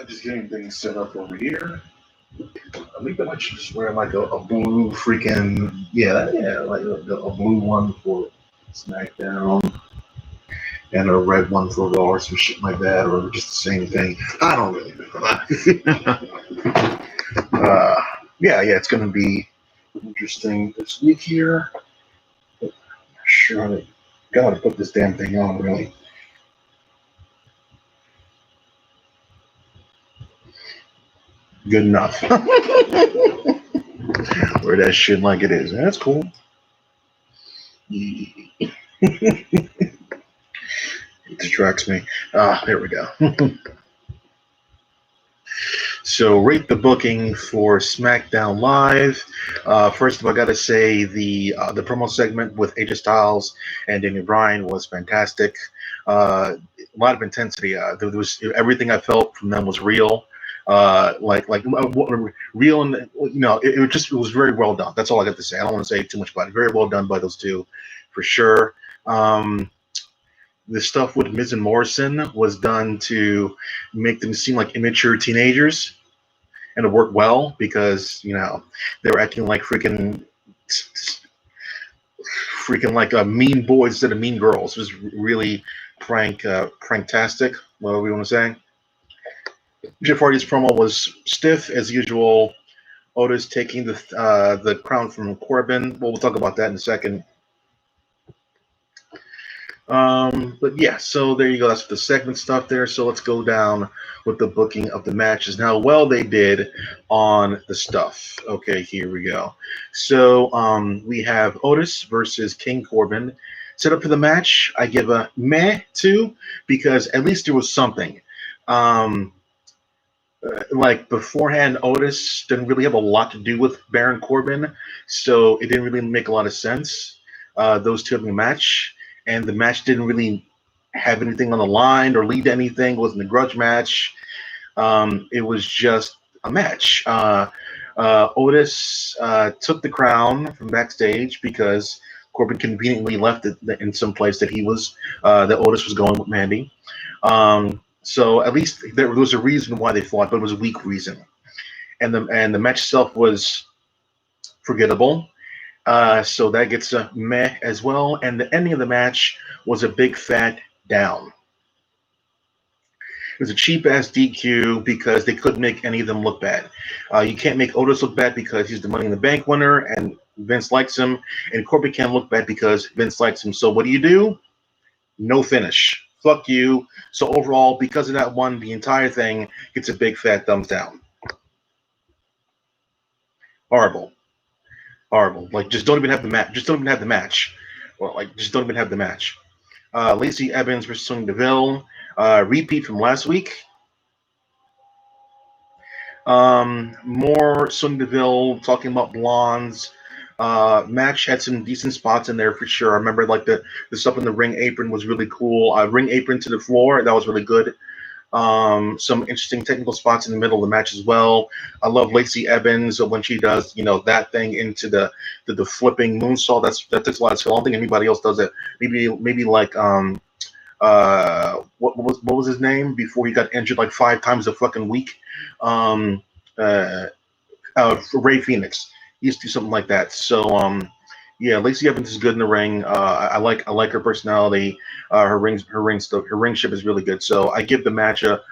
Just getting things set up over here. I think I might just wear like a blue freaking like a blue one for Smackdown and a red one for Raw or some shit like that, or just the same thing. I don't really know. Yeah, it's gonna be interesting this week here. I'm not sure I gotta put this damn thing on really. Good enough. Wear that shit like it is. That's cool. It distracts me. There we go. So rate the booking for SmackDown Live. First of all, I gotta say the promo segment with AJ Styles and Daniel Bryan was fantastic. A lot of intensity. There was everything I felt from them was real. Real, and it was very well done. That's all I got to say. I don't want to say too much about it. Very well done by those two, for sure. The stuff with Miz and Morrison was done to make them seem like immature teenagers, and it worked well because they were acting like freaking like mean boys instead of mean girls. It was really pranktastic, whatever we want to say. Jeff Hardy's promo was stiff as usual. Otis taking the crown from Corbin. We'll talk about that in a second. But yeah, so there you go. That's the segment stuff there. So let's go down with the booking of the matches. Now, well, they did on the stuff. Okay, here we go. So we have Otis versus King Corbin. Set up for the match, I give a meh to, because at least there was something. Like beforehand, Otis didn't really have a lot to do with Baron Corbin, so it didn't really make a lot of sense. Those two having a match. And the match didn't really have anything on the line or lead to anything. It wasn't a grudge match. It was just a match. Otis took the crown from backstage because Corbin conveniently left it in some place that that Otis was going with Mandy. So at least there was a reason why they fought, but it was a weak reason. And the match itself was forgettable. So that gets a meh as well. And the ending of the match was a big fat down. It was a cheap-ass DQ because they couldn't make any of them look bad. You can't make Otis look bad because he's the Money in the Bank winner and Vince likes him. And Corbin can't look bad because Vince likes him. So what do? No finish. Fuck you. So overall, because of that one, the entire thing gets a big fat thumbs down. Horrible. Like, just don't even have the match. Just don't even have the match. Just don't even have the match. Lacey Evans versus Sonya Deville. Repeat from last week. More Sonya Deville talking about blondes. Match had some decent spots in there for sure. I remember like the stuff in the ring apron was really cool. Ring apron to the floor, that was really good. Some interesting technical spots in the middle of the match as well. I love Lacey Evans when she does, that thing into the flipping moonsault. That takes a lot of skill. I don't think anybody else does it. Maybe like what was his name before he got injured like 5 times a fucking week? Ray Phoenix. He used to do something like that. So yeah, Lacey Evans is good in the ring. I like her personality. Her ringship is really good. So I give the match a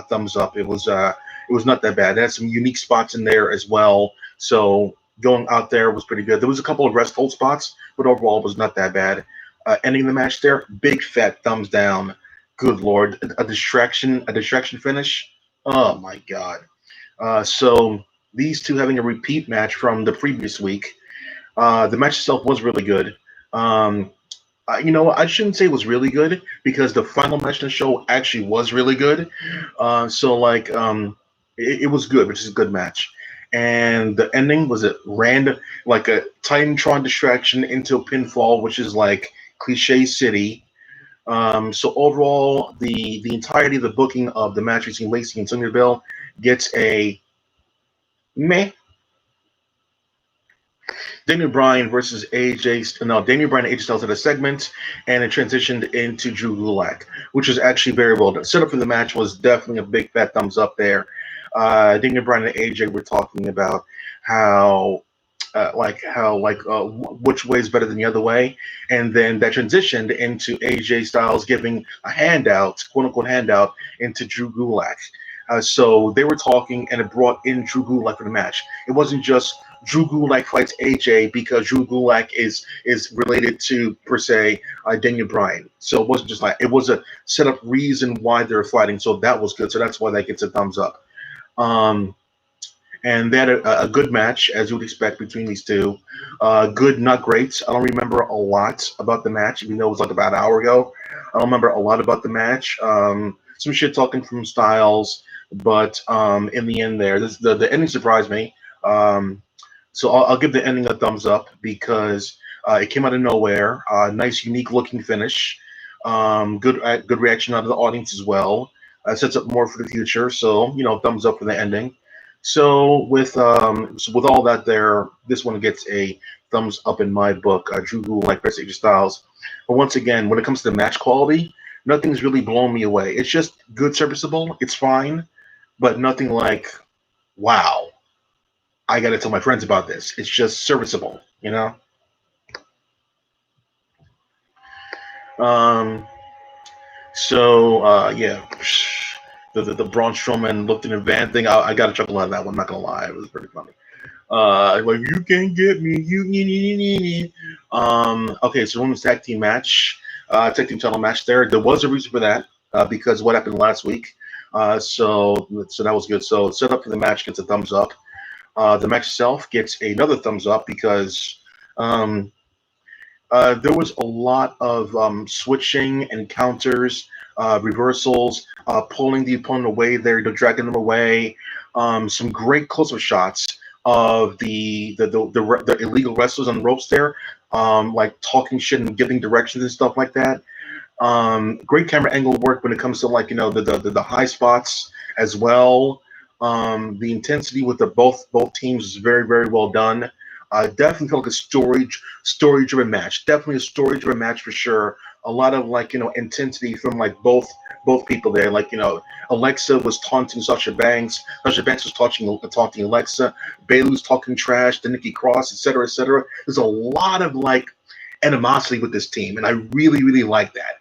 thumbs up. It was not that bad. It had some unique spots in there as well. So going out there was pretty good. There was a couple of rest hold spots, but overall it was not that bad. Ending the match there, big fat thumbs down. Good Lord, a distraction finish. Oh my God. So these two having a repeat match from the previous week. The match itself was really good. I shouldn't say it was really good because the final match in the show actually was really good. It was good, which is a good match. And the ending was like a Titantron distraction into a pinfall, which is like cliche city. So overall, the entirety of the booking of the match between Lacey and Sonya Deville gets a meh. Daniel Bryan versus AJ. No, Daniel Bryan and AJ Styles had a segment, and it transitioned into Drew Gulak, which was actually very well done. Setup for the match was definitely a big fat thumbs up there. Daniel Bryan and AJ were talking about how which way is better than the other way, and then that transitioned into AJ Styles giving a handout, quote unquote handout, into Drew Gulak. So they were talking, and it brought in Drew Gulak for the match. It wasn't just Drew Gulak fights AJ because Drew Gulak is related to per se Daniel Bryan. So it wasn't just like it was a set up reason why they're fighting. So that was good. So that's why that gets a thumbs up. Um, and they had a good match, as you would expect, between these two. Good, not great. I don't remember a lot about the match, even though it was like about an hour ago. I don't remember a lot about the match. Some shit talking from Styles, but in the end, the ending surprised me. So I'll give the ending a thumbs up because it came out of nowhere. Nice, unique looking finish. Good reaction out of the audience as well. Sets up more for the future. So thumbs up for the ending. So with all that there, this one gets a thumbs up in my book. Drew Gulak versus AJ Styles. But once again, when it comes to match quality, nothing's really blown me away. It's just good, serviceable. It's fine, but nothing like wow. I got to tell my friends about this. It's just serviceable. Um, yeah, the Braun Strowman looked in a van thing. I got a chuckle out of that one. I'm not gonna lie, it was pretty funny. Like you can't get me, you. Okay, so women's tag team match, tag team title match. There was a reason for that because what happened last week. So that was good. So set up for the match gets a thumbs up. The match itself gets another thumbs up because um, there was a lot of switching and counters, reversals, pulling the opponent away there, dragging them away. Some great close-up shots of the illegal wrestlers on the ropes there, like talking shit and giving directions and stuff like that. Great camera angle work when it comes to the high spots as well. The intensity with the both teams is very very well done. Definitely felt like a story driven match. Definitely a story driven match for sure. A lot of intensity from both people there. Alexa was taunting Sasha Banks. Sasha Banks was taunting Alexa. Bayley was talking trash to Nikki Cross, etc., etc. There's a lot of animosity with this team, and I really really like that.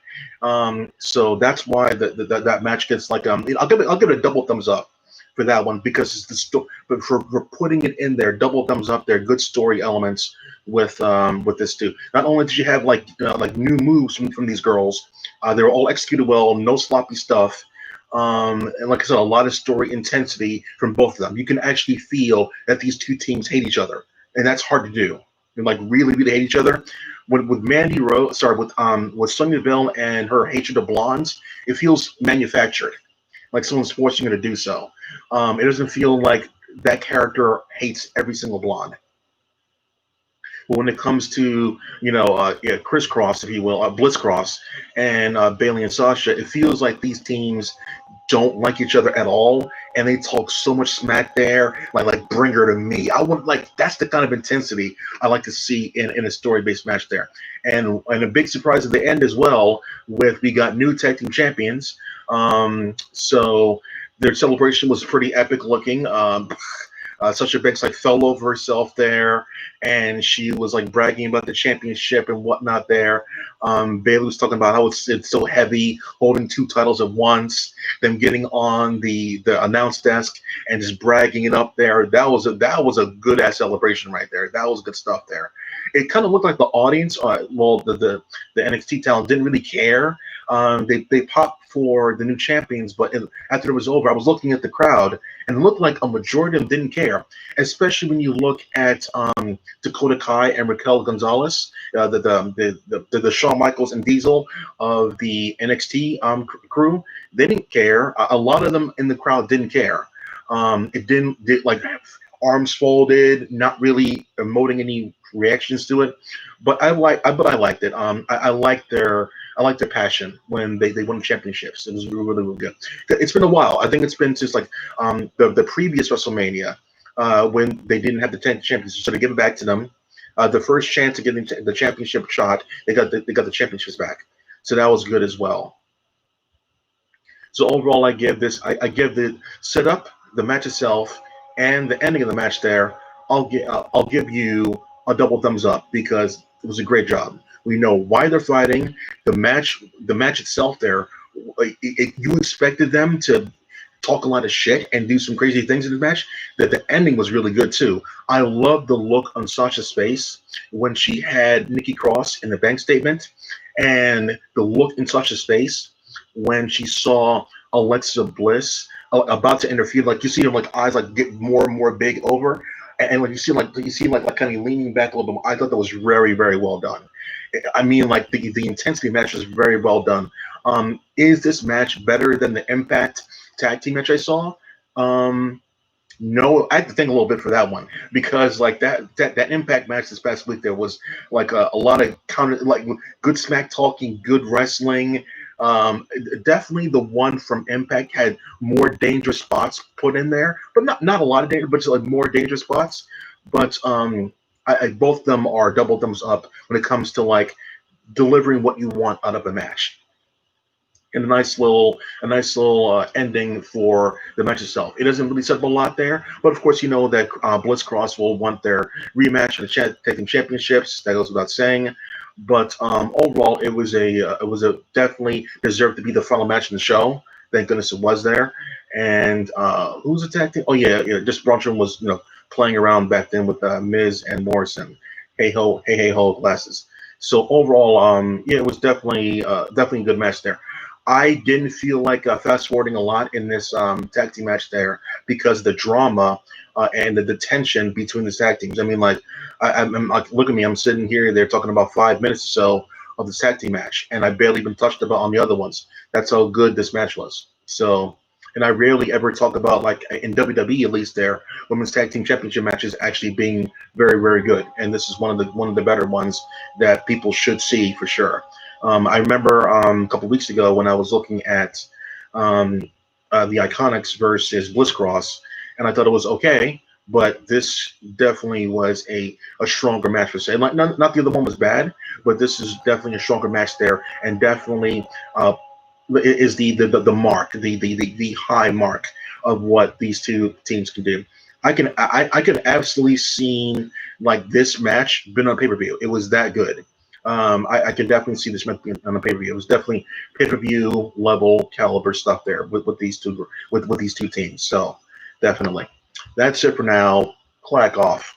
So that's why that match gets I'll give it a double thumbs up for that one because it's the story. But for putting it in there, double thumbs up there. Good story elements with this too. Not only did you have new moves from these girls, they were all executed well, no sloppy stuff. And like I said, a lot of story intensity from both of them. You can actually feel that these two teams hate each other, and that's hard to do. And really, really hate each other. With Mandy Rose, sorry, with Sonya Deville and her hatred of blondes, it feels manufactured, like someone's forcing her to do so. It doesn't feel like that character hates every single blonde. But when it comes to crisscross, if you will, blitzcross, and Bailey and Sasha, it feels like these teams don't like each other at all, and they talk so much smack there, like bring her to me. I want that's the kind of intensity I like to see in a story based match there, and a big surprise at the end as well. We got new tag team champions, so their celebration was pretty epic looking. Sasha Banks fell over herself there, and she was bragging about the championship and whatnot there. Bayley was talking about how it's so heavy, holding two titles at once. Them getting on the announce desk and just bragging it up there. That was a good ass celebration right there. That was good stuff there. It kind of looked like the audience, the NXT talent didn't really care. They popped for the new champions, but after it was over, I was looking at the crowd, and it looked like a majority of them didn't care. Especially when you look at Dakota Kai and Raquel Gonzalez, the Shawn Michaels and Diesel of the NXT crew. They didn't care. A lot of them in the crowd didn't care. It didn't arms folded, not really emoting any reactions to it. But I liked it. I liked their passion when they won championships. It was really, really, really good. It's been a while. I think it's been since the previous WrestleMania when they didn't have the 10 champions. So to give it back to them, The first chance to get the championship shot, they got the championships back. So that was good as well. So overall, I give the setup, the match itself, and the ending of the match there. I'll give you a double thumbs up because it was a great job. We know why they're fighting. The match itself there, you expected them to talk a lot of shit and do some crazy things in the match. That the ending was really good too. I love the look on Sasha's face when she had Nikki Cross in the bank statement, and the look in Sasha's face when she saw Alexa Bliss about to interfere. Like you see her like eyes like get more and more big over, and when you see like kind of leaning back a little bit more. I thought that was very very well done. I mean, like the intensity match was very well done. Is this match better than the Impact tag team match I saw? No, I had to think a little bit for that one because like that Impact match this past week there was like a lot of counter, like good smack talking, good wrestling. Definitely the one from Impact had more dangerous spots put in there, but not a lot of danger, but just like more dangerous spots. But both of them are double thumbs up when it comes to like delivering what you want out of a match, and a nice little ending for the match itself. It doesn't really set up a lot there, but of course you know that Blitz Cross will want their rematch for the tag team championships. That goes without saying. But overall, it was a definitely deserved to be the final match in the show. Thank goodness it was there. And who was the tag team? Oh yeah. Just Braun Strowman was playing around back then with Miz and Morrison. Hey ho glasses. So overall, yeah, it was definitely a good match there. I didn't feel like fast forwarding a lot in this tag team match there because of the drama and the tension between the tag teams. I mean, like, I'm like, look at me, I'm sitting here, they're talking about 5 minutes or so of the tag team match, and I barely even touched about on the other ones. That's how good this match was. So, and I rarely ever talk about, like, in WWE at least, their women's tag team championship matches actually being very, very good. And this is one of the better ones that people should see for sure. I remember a couple weeks ago when I was looking at um, the Iconics versus Bliss Cross, and I thought it was okay, but this definitely was a stronger match per se. Like, not the other one was bad, but this is definitely a stronger match there, and definitely is the mark, the high mark of what these two teams can do. I could absolutely seen like this match been on pay-per-view. It was that good. I can definitely see this match being on a pay-per-view. It was definitely pay-per-view level caliber stuff there with these two teams. So definitely, that's it for now. Clack off.